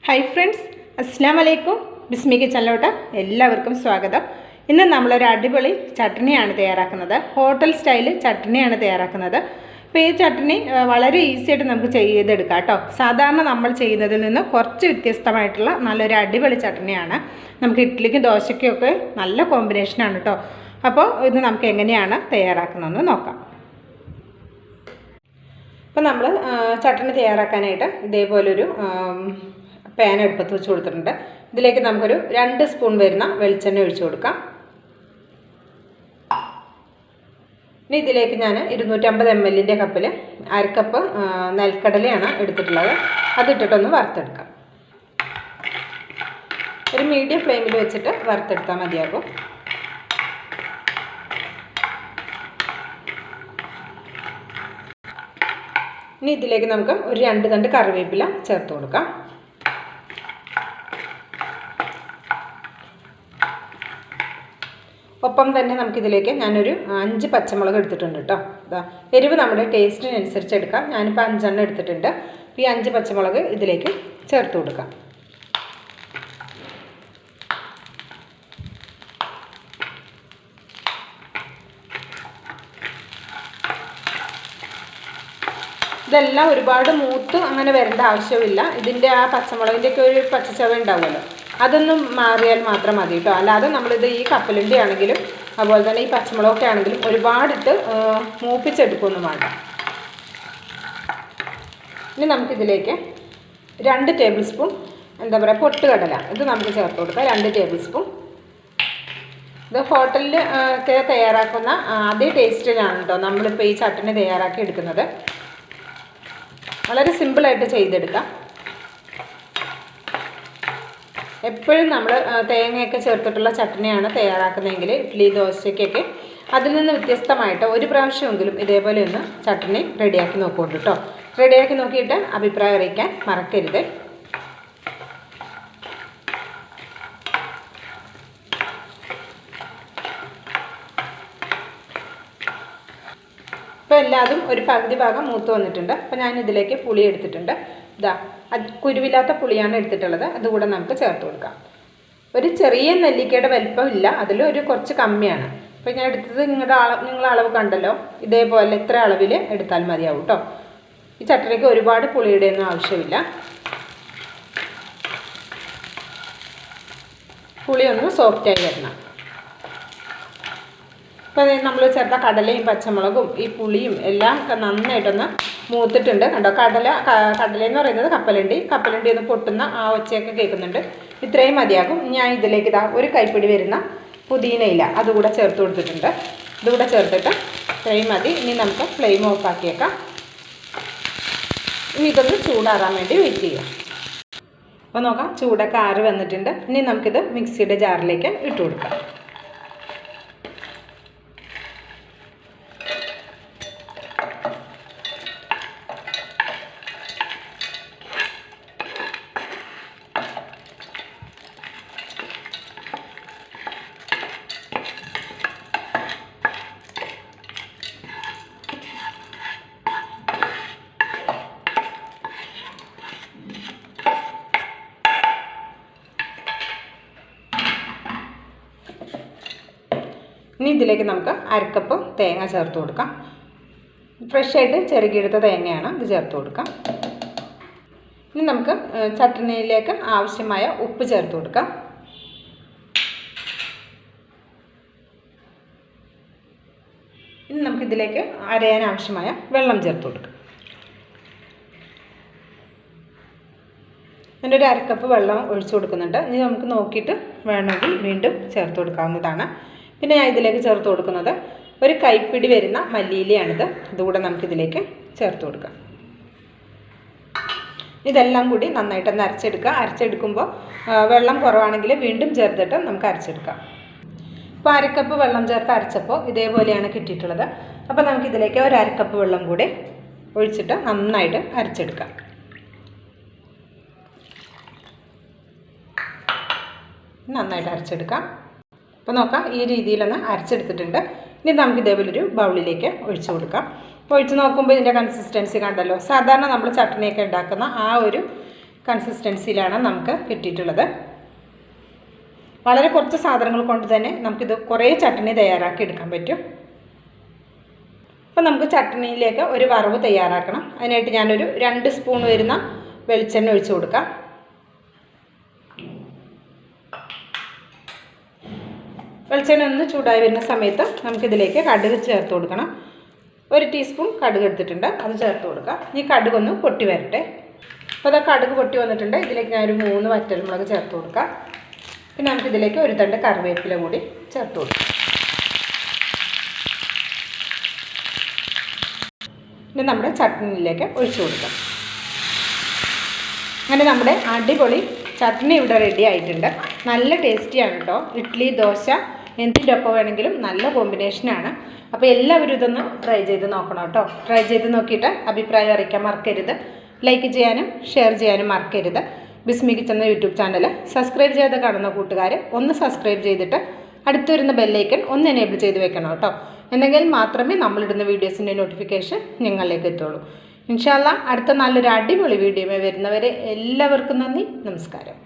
Hi friends, അസ്സലാമു അലൈക്കും. ബിസ്മി കിച്ചണിലോട്ട് എല്ലാവർക്കും സ്വാഗതം. ഇന്ന് നമ്മളൊരു അടിപൊളി ചട്നിയാണ് തയ്യാറാക്കുന്നത്. ഹോട്ടൽ സ്റ്റൈൽ ചട്നിയാണ് തയ്യാറാക്കുന്നത്. അപ്പോൾ ഈ ചട്നി വളരെ ഈസി ആയിട്ട് നമുക്ക് ചെയ്തെടുക്കാം കേട്ടോ. സാധാരണ നമ്മൾ ചെയ്യുന്നതിൽ നിന്ന് കുറച്ച് വ്യത്യസ്തമായിട്ടുള്ള നല്ലൊരു അടിപൊളി ചട്നിയാണ്. നമുക്ക് ഇഡ്ഡലിക്കും ദോശയ്ക്കും ഒക്കെ നല്ല കോമ്പിനേഷനാണ് കേട്ടോ. അപ്പോൾ ഇത് നമുക്ക് എങ്ങനെയാണ് തയ്യാറാക്കുന്നതെന്ന് നോക്കാം. അപ്പോൾ നമ്മൾ ചട്നി തയ്യാറാക്കാനായിട്ട് ഇതേപോലൊരു പാൻ അടുപ്പത്ത് വെച്ച് കൊടുത്തിട്ടുണ്ട്. ഇതിലേക്ക് നമുക്കൊരു 2 സ്പൂൺ വരുന്ന വെളിച്ചെണ്ണ ഒഴിച്ചു കൊടുക്കാം. ഇനി ഇതിലേക്ക് ഞാൻ 250 ml കപ്പിൽ 1/2 കപ്പ് നെൽക്കടലയാണ് എടുത്തിട്ടുള്ളത്. അതിട്ടിട്ടൊന്ന് വറുത്തെടുക്കാം. ഒരു മീഡിയം ഫ്ലെയിമിൽ വെച്ചിട്ട് വറുത്തെടുത്താൽ മതിയാകും. ഇനി ഇതിലേക്ക് നമുക്ക് ഒരു 2 തണ്ട് കറിവേപ്പില ചേർത്ത് കൊടുക്കാം. ഒപ്പം തന്നെ നമുക്കിതിലേക്ക് ഞാനൊരു 5 പച്ചമുളക് എടുത്തിട്ടുണ്ട് കേട്ടോ. എരിവ് നമ്മുടെ ടേസ്റ്റിനനുസരിച്ച് എടുക്കാം. ഞാനിപ്പോൾ 5 എണ്ണം എടുത്തിട്ടുണ്ട്. ഈ 5 പച്ചമുളക് ഇതിലേക്ക് ചേർത്ത് കൊടുക്കാം. ഇതെല്ലാം ഒരുപാട് മൂത്ത് അങ്ങനെ വരേണ്ട ആവശ്യമില്ല. ഇതിൻ്റെ ആ പച്ചമുളകിൻ്റെയൊക്കെ ഒരു പച്ചച്ചവ ഉണ്ടാവുമല്ലോ, അതൊന്നും മാറിയാൽ മാത്രം മതി കേട്ടോ. അല്ലാതെ നമ്മളിത് ഈ കപ്പലണ്ടി ആണെങ്കിലും അതുപോലെ തന്നെ ഈ പച്ചമുളകൊക്കെ ആണെങ്കിലും ഒരുപാടിട്ട് മൂപ്പിച്ചെടുക്കുകയൊന്നും വേണ്ട. ഇനി നമുക്കിതിലേക്ക് 2 ടേബിൾ സ്പൂൺ പൊട്ടുകടല ഇത് നമുക്ക് ചേർത്ത് കൊടുക്കാം. 2 ടേബിൾ സ്പൂൺ. ഇത് ഹോട്ടലിൽ ഒക്കെ തയ്യാറാക്കുന്ന അതേ ടേസ്റ്റിലാണ് കേട്ടോ നമ്മളിപ്പോൾ ഈ ചട്നി തയ്യാറാക്കി എടുക്കുന്നത്. വളരെ സിമ്പിളായിട്ട് ചെയ്തെടുക്കാം. എപ്പോഴും നമ്മൾ തേങ്ങയൊക്കെ ചേർത്തിട്ടുള്ള ചട്നിയാണ് തയ്യാറാക്കുന്നതെങ്കിൽ ഇഡ്ഡലി ദോശയ്ക്കൊക്കെ അതിൽ നിന്ന് വ്യത്യസ്തമായിട്ട് ഒരു പ്രാവശ്യമെങ്കിലും ഇതേപോലെ ഒന്ന് ചട്നി റെഡിയാക്കി നോക്കുന്നുണ്ട് കേട്ടോ. റെഡിയാക്കി നോക്കിയിട്ട് അഭിപ്രായം അറിയിക്കാൻ മറക്കരുത്. ഇപ്പോൾ എല്ലാതും ഒരു പകുതി ഭാഗം മൂത്ത് വന്നിട്ടുണ്ട്. അപ്പോൾ ഞാൻ ഇതിലേക്ക് പുളി എടുത്തിട്ടുണ്ട്. കുരുവില്ലാത്ത പുളിയാണ് എടുത്തിട്ടുള്ളത്. അതുകൂടെ നമുക്ക് ചേർത്ത് കൊടുക്കാം. ഒരു ചെറിയ നെല്ലിക്കയുടെ വലിപ്പം ഇല്ല, അതിലൊരു കുറച്ച് കമ്മിയാണ്. അപ്പോൾ ഞാൻ എടുത്തത് നിങ്ങളുടെ അളവ് കണ്ടല്ലോ, ഇതേപോലെ ഇത്ര അളവിൽ എടുത്താൽ മതിയാവും കേട്ടോ. ഈ ചട്നിക്ക് ഒരുപാട് പുളിയുടെ ഒന്നും ആവശ്യമില്ല. പുളി ഒന്ന് സോഫ്റ്റായി വരണം. അപ്പോൾ നമ്മൾ ചേർത്ത കടലയും പച്ചമുളകും ഈ പുളിയും എല്ലാം നന്നായിട്ടൊന്ന് മൂത്തിട്ടുണ്ട് കണ്ടോ. കടലയെന്ന് പറയുന്നത് കപ്പലണ്ടി ഒന്ന് പൊട്ടുന്ന ആ ഒച്ചയൊക്കെ കേൾക്കുന്നുണ്ട്. ഇത്രയും മതിയാകും. ഞാൻ ഇതിലേക്ക് ഒരു കൈപ്പിടി വരുന്ന പുതിനയില അതുകൂടെ ചേർത്ത് കൊടുത്തിട്ടുണ്ട്. ഇതുകൂടെ ചേർത്തിട്ട് ഇത്രയും മതി. ഇനി നമുക്ക് ഫ്ലെയിം ഓഫ് ആക്കിയേക്കാം. ഇനി ഇതൊന്ന് ചൂടാറാൻ വേണ്ടി വെയിറ്റ് ചെയ്യാം. അപ്പോൾ നോക്കാം, ചൂടൊക്കെ ആറി വന്നിട്ടുണ്ട്. ഇനി നമുക്കിത് മിക്സിയുടെ ജാറിലേക്ക് ഇട്ട് കൊടുക്കാം. ഇനി ഇതിലേക്ക് നമുക്ക് 1/2 കപ്പ് തേങ്ങ ചേർത്ത് കൊടുക്കാം. ഫ്രഷായിട്ട് ചിരകിയെടുത്ത തേങ്ങയാണ്, ഇത് ചേർത്ത് കൊടുക്കാം. ഇനി നമുക്ക് ചട്നിയിലേക്ക് ആവശ്യമായ ഉപ്പ് ചേർത്ത് കൊടുക്കാം. ഇനി നമുക്കിതിലേക്ക് അരയാൻ ആവശ്യമായ വെള്ളം ചേർത്ത് കൊടുക്കാം. ഞാനൊരു 1/2 കപ്പ് വെള്ളം ഒഴിച്ചു കൊടുക്കുന്നുണ്ട്. ഇനി നമുക്ക് നോക്കിയിട്ട് വേണമെങ്കിൽ വീണ്ടും ചേർത്ത് കൊടുക്കാവുന്നതാണ്. പിന്നെ ഞാൻ ഇതിലേക്ക് ചേർത്ത് കൊടുക്കുന്നത് ഒരു കൈപ്പിടി വരുന്ന മല്ലിയിലയാണിത്. ഇതുകൂടെ നമുക്കിതിലേക്ക് ചേർത്ത് കൊടുക്കാം. ഇതെല്ലാം കൂടി നന്നായിട്ടൊന്ന് അരച്ചെടുക്കുക. അരച്ചെടുക്കുമ്പോൾ വെള്ളം കുറവാണെങ്കിൽ വീണ്ടും ചേർത്തിട്ട് നമുക്ക് അരച്ചെടുക്കാം. ഇപ്പോൾ 1/2 കപ്പ് വെള്ളം ചേർത്ത് അരച്ചപ്പോൾ ഇതേപോലെയാണ് കിട്ടിയിട്ടുള്ളത്. അപ്പോൾ നമുക്കിതിലേക്ക് ഒരു 1/2 കപ്പ് വെള്ളം കൂടി ഒഴിച്ചിട്ട് നന്നായിട്ട് അരച്ചെടുക്കാം. നന്നായിട്ട് അരച്ചെടുക്കാം. അപ്പോൾ നോക്കാം, ഈ രീതിയിലൊന്ന് അരച്ചെടുത്തിട്ടുണ്ട്. ഇനി നമുക്ക് ഇതേപോലെ ഒരു ബൗളിലേക്ക് ഒഴിച്ചു കൊടുക്കാം. ഒഴിച്ച് നോക്കുമ്പോൾ ഇതിൻ്റെ കൺസിസ്റ്റൻസി കണ്ടല്ലോ. സാധാരണ നമ്മൾ ചട്നിയൊക്കെ ഉണ്ടാക്കുന്ന ആ ഒരു കൺസിസ്റ്റൻസിയിലാണ് നമുക്ക് കിട്ടിയിട്ടുള്ളത്. വളരെ കുറച്ച് സാധനങ്ങൾ കൊണ്ട് തന്നെ നമുക്കിത് കുറേ ചട്നി തയ്യാറാക്കി എടുക്കാൻ പറ്റും. അപ്പോൾ നമുക്ക് ചട്നിയിലേക്ക് ഒരു വറവ് തയ്യാറാക്കണം. അതിനായിട്ട് ഞാനൊരു 2 സ്പൂൺ വരുന്ന വെളിച്ചെണ്ണ ഒഴിച്ചു കൊടുക്കാം. വെളിച്ചെണ്ണ ഒന്ന് ചൂടായി വരുന്ന സമയത്ത് നമുക്കിതിലേക്ക് കടുക് ചേർത്ത് കൊടുക്കണം. 1 ടീസ്പൂൺ കടുക് എടുത്തിട്ടുണ്ട്, അത് ചേർത്ത് കൊടുക്കാം. ഈ കടുകൊന്ന് പൊട്ടി വരട്ടെ. അപ്പോൾ അത് കടുക് പൊട്ടി വന്നിട്ടുണ്ട്. ഇതിലേക്ക് ഞാനൊരു 3 വറ്റൽമുളക് ചേർത്ത് കൊടുക്കാം. പിന്നെ നമുക്കിതിലേക്ക് ഒരു തണ്ട് കറിവേപ്പില കൂടി ചേർത്ത് കൊടുക്കാം. പിന്നെ നമ്മുടെ ചട്നിയിലേക്ക് ഒഴിച്ചു കൊടുക്കാം. അങ്ങനെ നമ്മുടെ അടിപൊളി ചട്നി ഇവിടെ റെഡി ആയിട്ടുണ്ട്. നല്ല ടേസ്റ്റിയാണ് കേട്ടോ. ഇഡ്ഡലി, ദോശ എന്തിൻ്റെ ഒപ്പം വേണമെങ്കിലും നല്ല കോമ്പിനേഷനാണ്. അപ്പോൾ എല്ലാവരും ഇതൊന്ന് ട്രൈ ചെയ്ത് നോക്കണം കേട്ടോ. ട്രൈ ചെയ്ത് നോക്കിയിട്ട് അഭിപ്രായം അറിയിക്കാൻ മറക്കരുത്. ലൈക്ക് ചെയ്യാനും ഷെയർ ചെയ്യാനും മറക്കരുത്. ബിസ്മി കിച്ചൻ എന്ന യൂട്യൂബ് ചാനൽ സബ്സ്ക്രൈബ് ചെയ്ത് കാണുന്ന കൂട്ടുകാർ ഒന്ന് സബ്സ്ക്രൈബ് ചെയ്തിട്ട് അടുത്ത് വരുന്ന ബെല്ലൈക്കൺ ഒന്ന് എനേബിൾ ചെയ്ത് വെക്കണം കേട്ടോ. എന്നെങ്കിൽ മാത്രമേ നമ്മളിടുന്ന വീഡിയോസിൻ്റെ നോട്ടിഫിക്കേഷൻ നിങ്ങളിലേക്ക് എത്തുള്ളൂ. ഇൻഷാ അല്ലാഹ് അടുത്ത നല്ലൊരു അടിപൊളി വീഡിയോയിൽ വരുന്നവരെ എല്ലാവർക്കും നന്ദി, നമസ്കാരം.